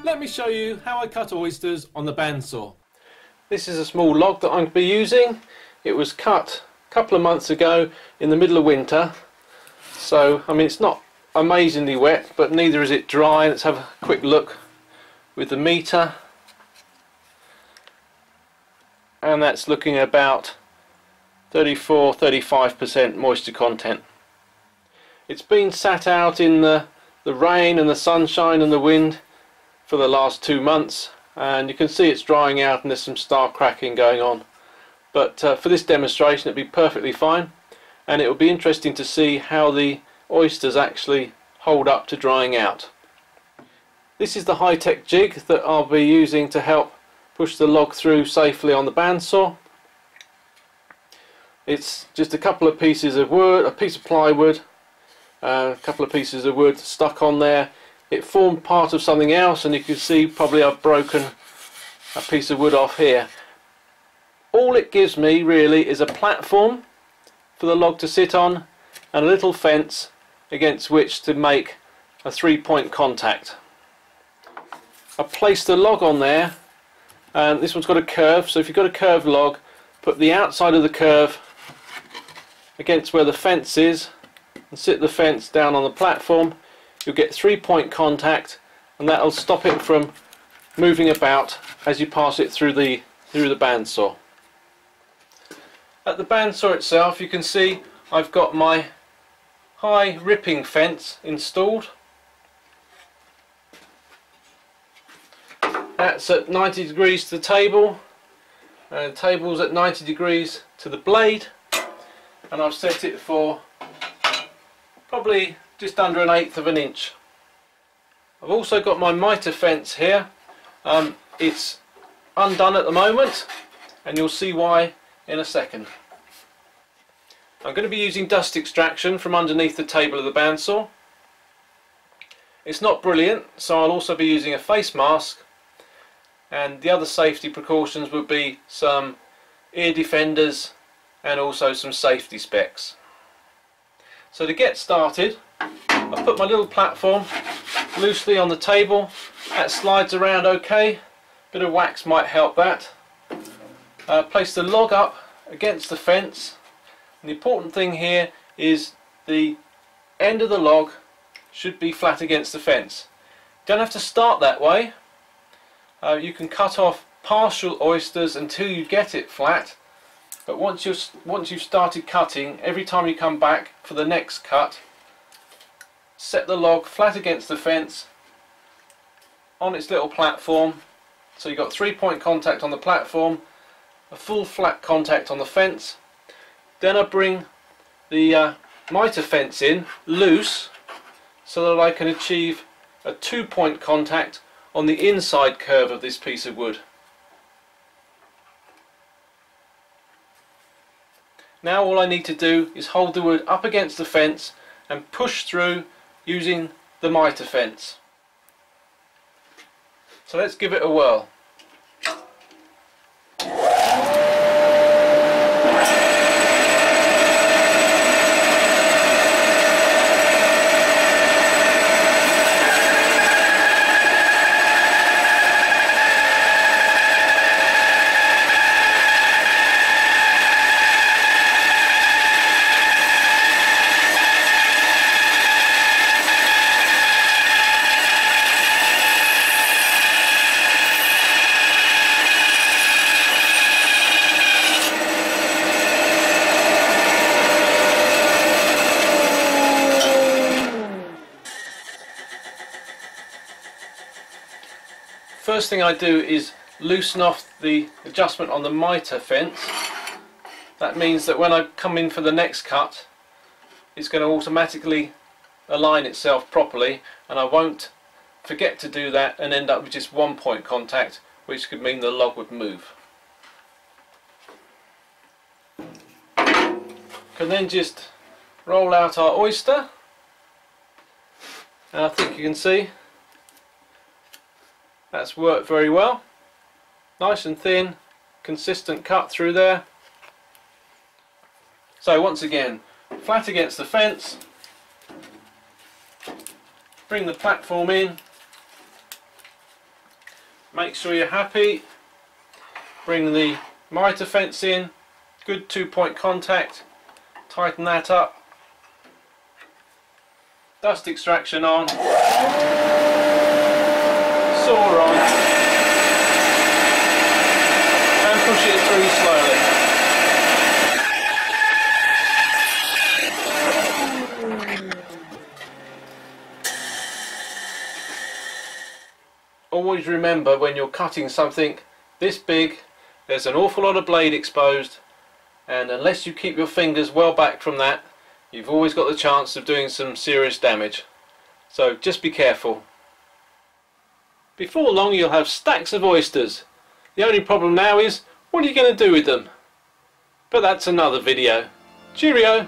Let me show you how I cut oysters on the bandsaw. This is a small log that I'm going to be using. It was cut a couple of months ago in the middle of winter. So, I mean, it's not amazingly wet, but neither is it dry. Let's have a quick look with the meter. And that's looking at about 34–35% moisture content. It's been sat out in the rain and the sunshine and the wind for the last 2 months, and you can see it's drying out and there's some star cracking going on. But for this demonstration it'll be perfectly fine, and it will be interesting to see how the oysters actually hold up to drying out. This is the high-tech jig that I'll be using to help push the log through safely on the bandsaw. It's just a couple of pieces of wood, a piece of plywood, a couple of pieces of wood stuck on there. It formed part of something else, and you can see probably I've broken a piece of wood off here. All it gives me really is a platform for the log to sit on and a little fence against which to make a 3-point contact. I've placed the log on there, and this one's got a curve, so if you've got a curved log, put the outside of the curve against where the fence is and sit the fence down on the platform. You'll get 3-point contact, and that'll stop it from moving about as you pass it through the bandsaw. At the bandsaw itself, you can see I've got my high ripping fence installed. That's at 90 degrees to the table, and the table's at 90 degrees to the blade, and I've set it for probably just under 1/8 of an inch. I've also got my mitre fence here. It's undone at the moment, and you'll see why in a second. I'm going to be using dust extraction from underneath the table of the bandsaw. It's not brilliant, so I'll also be using a face mask, and the other safety precautions would be some ear defenders and also some safety specs. So to get started, I've put my little platform loosely on the table. That slides around okay. Bit of wax might help that. Place the log up against the fence. And the important thing here is the end of the log should be flat against the fence. Don't have to start that way. You can cut off partial oysters until you get it flat. But once you've started cutting, every time you come back for the next cut, set the log flat against the fence on its little platform. So you've got 3-point contact on the platform, a full flat contact on the fence. Then I bring the mitre fence in loose so that I can achieve a 2-point contact on the inside curve of this piece of wood. Now all I need to do is hold the wood up against the fence and push through using the mitre fence. So let's give it a whirl. First thing I do is loosen off the adjustment on the mitre fence. That means that when I come in for the next cut, it's going to automatically align itself properly, and I won't forget to do that and end up with just 1-point contact, which could mean the log would move. Can then just roll out our oyster, and I think you can see that's worked very well. Nice and thin, consistent cut through there. So once again, flat against the fence, bring the platform in, Make sure you're happy. Bring the mitre fence in, good 2-point contact, tighten that up. Dust extraction on, saw on, and push it through slowly. Always remember, when you're cutting something this big, there's an awful lot of blade exposed, and unless you keep your fingers well back from that, you've always got the chance of doing some serious damage. So just be careful. Before long you'll have stacks of oysters. The only problem now is, what are you going to do with them? But that's another video. Cheerio!